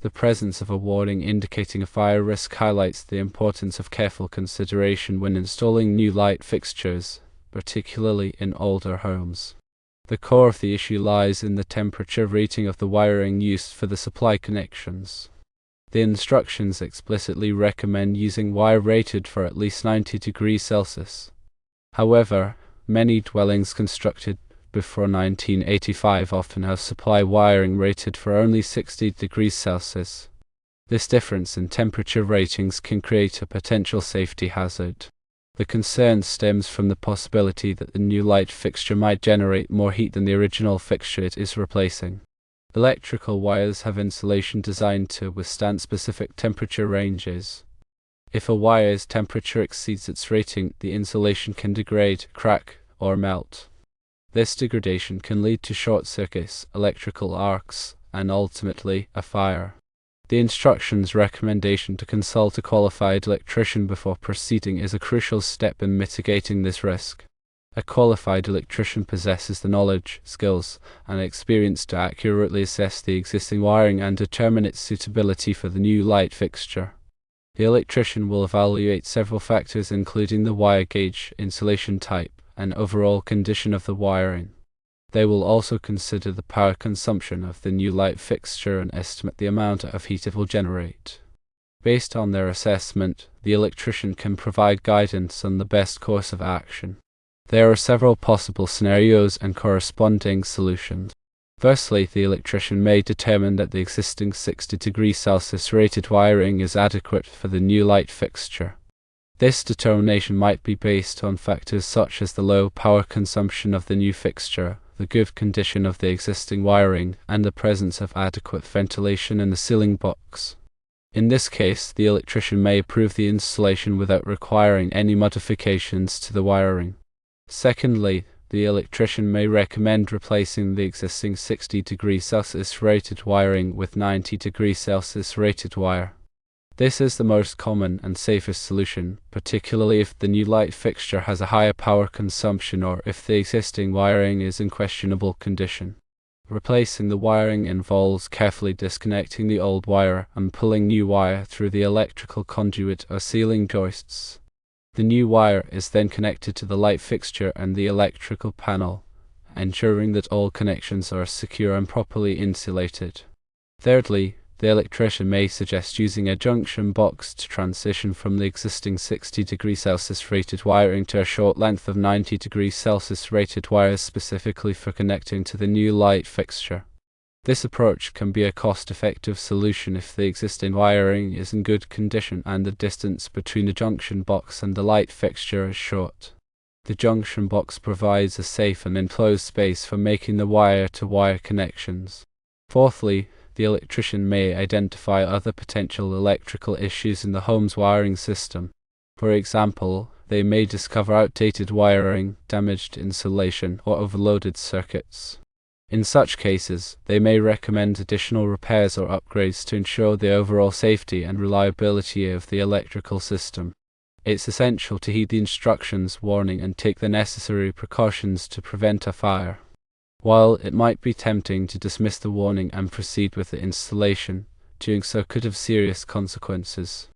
The presence of a warning indicating a fire risk highlights the importance of careful consideration when installing new light fixtures, particularly in older homes. The core of the issue lies in the temperature rating of the wiring used for the supply connections. The instructions explicitly recommend using wire rated for at least 90 degrees Celsius. However, many dwellings constructed before 1985 often have supply wiring rated for only 60 degrees Celsius. This difference in temperature ratings can create a potential safety hazard. The concern stems from the possibility that the new light fixture might generate more heat than the original fixture it is replacing. Electrical wires have insulation designed to withstand specific temperature ranges. If a wire's temperature exceeds its rating, the insulation can degrade, crack, or melt. This degradation can lead to short circuits, electrical arcs, and ultimately, a fire. The instructions recommendation to consult a qualified electrician before proceeding is a crucial step in mitigating this risk. A qualified electrician possesses the knowledge, skills, and experience to accurately assess the existing wiring and determine its suitability for the new light fixture. The electrician will evaluate several factors including the wire gauge, insulation type, and overall condition of the wiring. They will also consider the power consumption of the new light fixture and estimate the amount of heat it will generate. Based on their assessment, the electrician can provide guidance on the best course of action. There are several possible scenarios and corresponding solutions. Firstly, the electrician may determine that the existing 60 degrees Celsius rated wiring is adequate for the new light fixture. This determination might be based on factors such as the low power consumption of the new fixture, the good condition of the existing wiring, and the presence of adequate ventilation in the ceiling box. In this case, the electrician may approve the installation without requiring any modifications to the wiring. Secondly, the electrician may recommend replacing the existing 60 degrees Celsius rated wiring with 90 degrees Celsius rated wire. This is the most common and safest solution, particularly if the new light fixture has a higher power consumption or if the existing wiring is in questionable condition. Replacing the wiring involves carefully disconnecting the old wire and pulling new wire through the electrical conduit or ceiling joists. The new wire is then connected to the light fixture and the electrical panel, ensuring that all connections are secure and properly insulated. Thirdly, the electrician may suggest using a junction box to transition from the existing 60 degrees Celsius rated wiring to a short length of 90 degrees Celsius rated wires specifically for connecting to the new light fixture. This approach can be a cost-effective solution if the existing wiring is in good condition and the distance between the junction box and the light fixture is short. The junction box provides a safe and enclosed space for making the wire-to-wire connections. Fourthly, the electrician may identify other potential electrical issues in the home's wiring system. For example, they may discover outdated wiring, damaged insulation, or overloaded circuits. In such cases, they may recommend additional repairs or upgrades to ensure the overall safety and reliability of the electrical system. It's essential to heed the instructions, warning, and take the necessary precautions to prevent a fire. While it might be tempting to dismiss the warning and proceed with the installation, doing so could have serious consequences.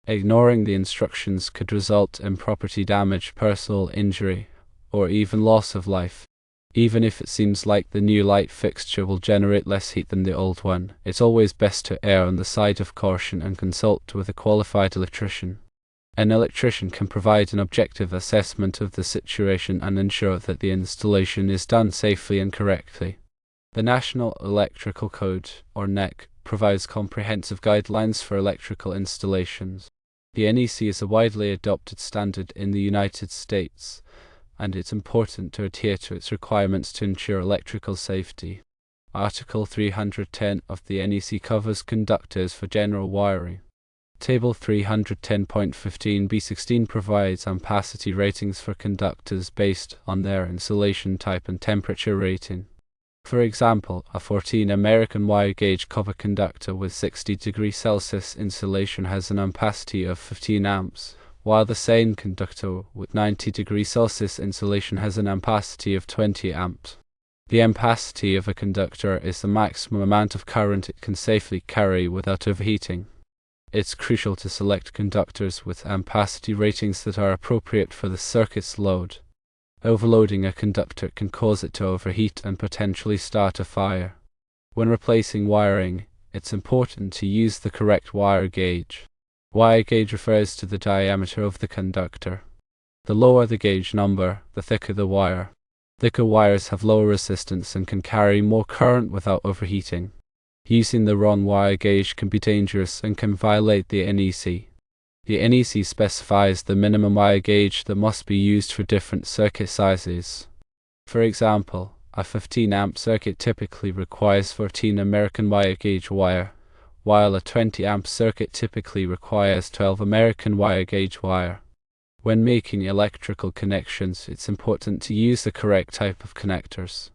Ignoring the instructions could result in property damage, personal injury, or even loss of life. Even if it seems like the new light fixture will generate less heat than the old one, it's always best to err on the side of caution and consult with a qualified electrician. An electrician can provide an objective assessment of the situation and ensure that the installation is done safely and correctly. The National Electrical Code, or NEC, provides comprehensive guidelines for electrical installations. The NEC is a widely adopted standard in the United States, and it's important to adhere to its requirements to ensure electrical safety. Article 310 of the NEC covers conductors for general wiring. Table 310.15b16 provides ampacity ratings for conductors based on their insulation type and temperature rating. For example, a 14 American wire gauge copper conductor with 60 degrees Celsius insulation has an ampacity of 15 amps, while the same conductor with 90 degrees Celsius insulation has an ampacity of 20 amps. The ampacity of a conductor is the maximum amount of current it can safely carry without overheating. It's crucial to select conductors with ampacity ratings that are appropriate for the circuit's load. Overloading a conductor can cause it to overheat and potentially start a fire. When replacing wiring, it's important to use the correct wire gauge. Wire gauge refers to the diameter of the conductor. The lower the gauge number, the thicker the wire. Thicker wires have lower resistance and can carry more current without overheating. Using the wrong wire gauge can be dangerous and can violate the NEC. The NEC specifies the minimum wire gauge that must be used for different circuit sizes. For example, a 15 amp circuit typically requires 14 American wire gauge wire, while a 20 amp circuit typically requires 12 American wire gauge wire. When making electrical connections, it's important to use the correct type of connectors.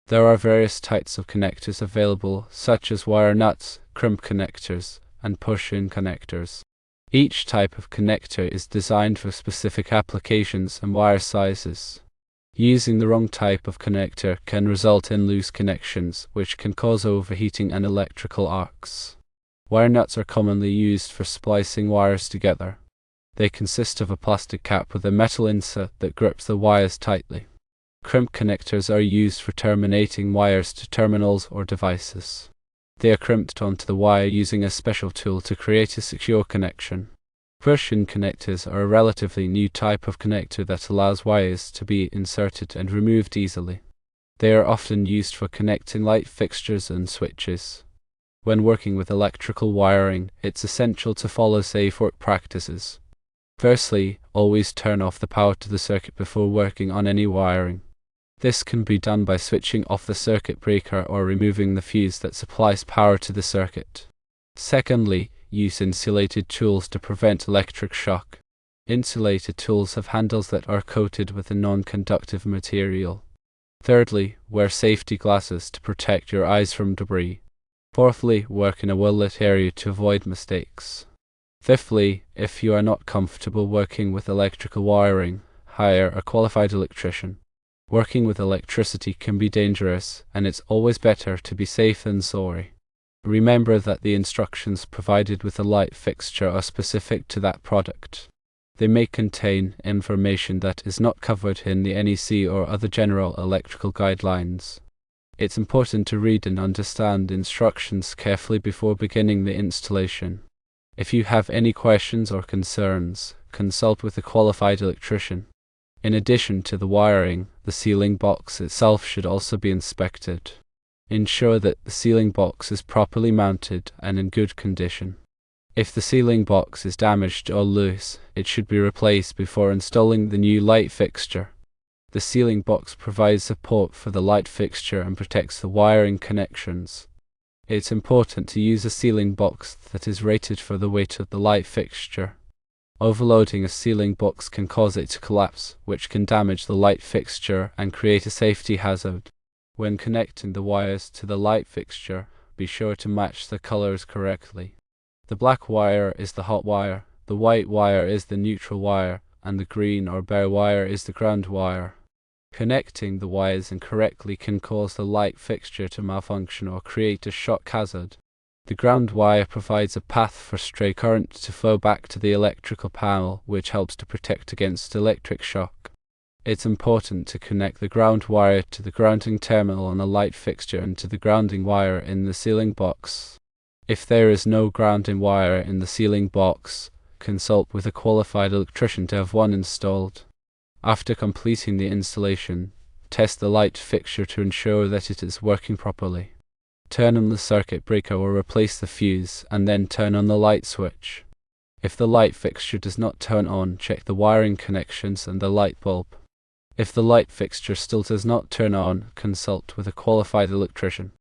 There are various types of connectors available, such as wire nuts, crimp connectors, and push-in connectors. Each type of connector is designed for specific applications and wire sizes. Using the wrong type of connector can result in loose connections, which can cause overheating and electrical arcs. Wire nuts are commonly used for splicing wires together. They consist of a plastic cap with a metal insert that grips the wires tightly. Crimp connectors are used for terminating wires to terminals or devices. They are crimped onto the wire using a special tool to create a secure connection. Push-in connectors are a relatively new type of connector that allows wires to be inserted and removed easily. They are often used for connecting light fixtures and switches. When working with electrical wiring, it's essential to follow safe work practices. Firstly, always turn off the power to the circuit before working on any wiring. This can be done by switching off the circuit breaker or removing the fuse that supplies power to the circuit. Secondly, use insulated tools to prevent electric shock. Insulated tools have handles that are coated with a non-conductive material. Thirdly, wear safety glasses to protect your eyes from debris. Fourthly, work in a well-lit area to avoid mistakes. Fifthly, if you are not comfortable working with electrical wiring, hire a qualified electrician. Working with electricity can be dangerous, and it's always better to be safe than sorry. Remember that the instructions provided with a light fixture are specific to that product. They may contain information that is not covered in the NEC or other general electrical guidelines. It's important to read and understand instructions carefully before beginning the installation. If you have any questions or concerns, consult with a qualified electrician. In addition to the wiring, the sealing box itself should also be inspected. Ensure that the sealing box is properly mounted and in good condition. If the sealing box is damaged or loose, it should be replaced before installing the new light fixture. The sealing box provides support for the light fixture and protects the wiring connections. It's important to use a sealing box that is rated for the weight of the light fixture. Overloading a sealing box can cause it to collapse, which can damage the light fixture and create a safety hazard. When connecting the wires to the light fixture, be sure to match the colors correctly. The black wire is the hot wire, the white wire is the neutral wire, and the green or bare wire is the ground wire. Connecting the wires incorrectly can cause the light fixture to malfunction or create a shock hazard. The ground wire provides a path for stray current to flow back to the electrical panel, which helps to protect against electric shock. It's important to connect the ground wire to the grounding terminal on the light fixture and to the grounding wire in the sealing box. If there is no grounding wire in the sealing box, consult with a qualified electrician to have one installed. After completing the installation, test the light fixture to ensure that it is working properly. Turn on the circuit breaker or replace the fuse, and then turn on the light switch. If the light fixture does not turn on, check the wiring connections and the light bulb. If the light fixture still does not turn on, consult with a qualified electrician.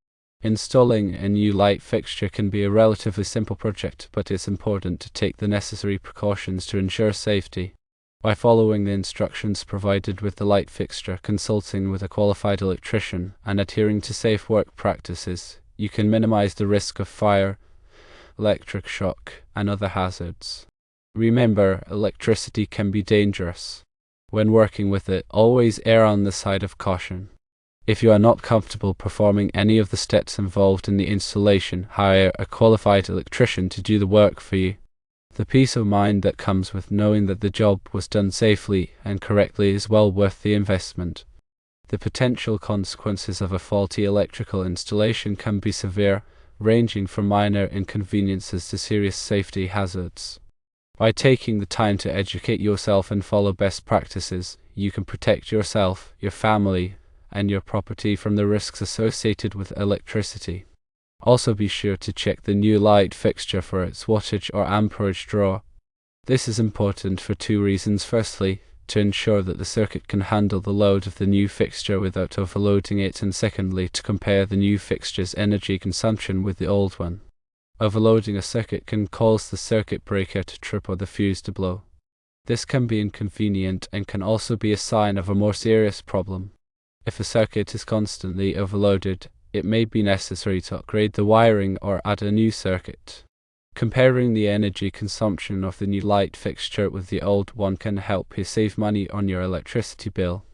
Installing a new light fixture can be a relatively simple project, but it's important to take the necessary precautions to ensure safety. By following the instructions provided with the light fixture, consulting with a qualified electrician, and adhering to safe work practices, you can minimize the risk of fire, electric shock, and other hazards. Remember, electricity can be dangerous. When working with it, always err on the side of caution. If you are not comfortable performing any of the steps involved in the installation, hire a qualified electrician to do the work for you. The peace of mind that comes with knowing that the job was done safely and correctly is well worth the investment. The potential consequences of a faulty electrical installation can be severe, ranging from minor inconveniences to serious safety hazards. By taking the time to educate yourself and follow best practices, you can protect yourself, your family, and your property from the risks associated with electricity. Also be sure to check the new light fixture for its wattage or amperage draw. This is important for two reasons. Firstly, to ensure that the circuit can handle the load of the new fixture without overloading it, and secondly, to compare the new fixture's energy consumption with the old one. Overloading a circuit can cause the circuit breaker to trip or the fuse to blow. This can be inconvenient and can also be a sign of a more serious problem. If a circuit is constantly overloaded, it may be necessary to upgrade the wiring or add a new circuit. Comparing the energy consumption of the new light fixture with the old one can help you save money on your electricity bill.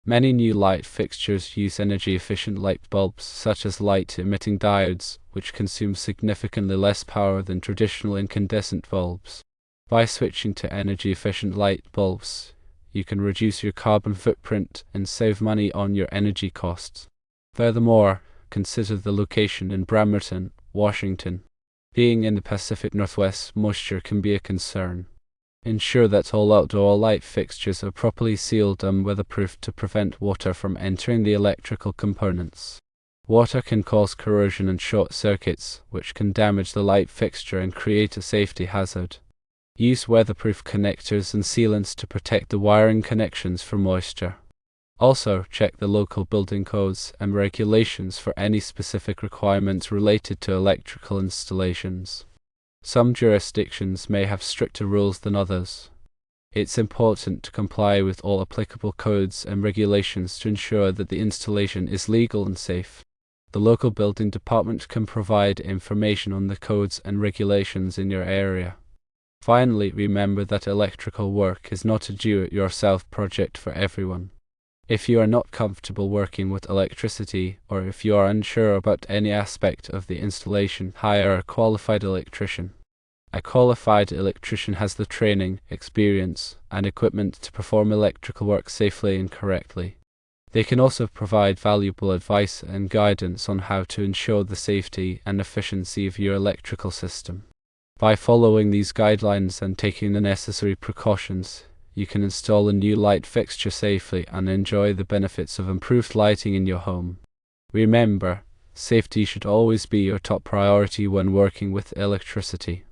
Many new light fixtures use energy-efficient light bulbs, such as light-emitting diodes, which consume significantly less power than traditional incandescent bulbs. By switching to energy-efficient light bulbs, you can reduce your carbon footprint and save money on your energy costs. Furthermore, consider the location in Bremerton, Washington. Being in the Pacific Northwest, moisture can be a concern. Ensure that all outdoor light fixtures are properly sealed and weatherproof to prevent water from entering the electrical components. Water can cause corrosion and short circuits, which can damage the light fixture and create a safety hazard. Use weatherproof connectors and sealants to protect the wiring connections from moisture. Also, check the local building codes and regulations for any specific requirements related to electrical installations. Some jurisdictions may have stricter rules than others. It's important to comply with all applicable codes and regulations to ensure that the installation is legal and safe. The local building department can provide information on the codes and regulations in your area. Finally, remember that electrical work is not a do-it-yourself project for everyone. If you are not comfortable working with electricity, or if you are unsure about any aspect of the installation, hire a qualified electrician. A qualified electrician has the training, experience, and equipment to perform electrical work safely and correctly. They can also provide valuable advice and guidance on how to ensure the safety and efficiency of your electrical system. By following these guidelines and taking the necessary precautions, you can install a new light fixture safely and enjoy the benefits of improved lighting in your home. Remember, safety should always be your top priority when working with electricity.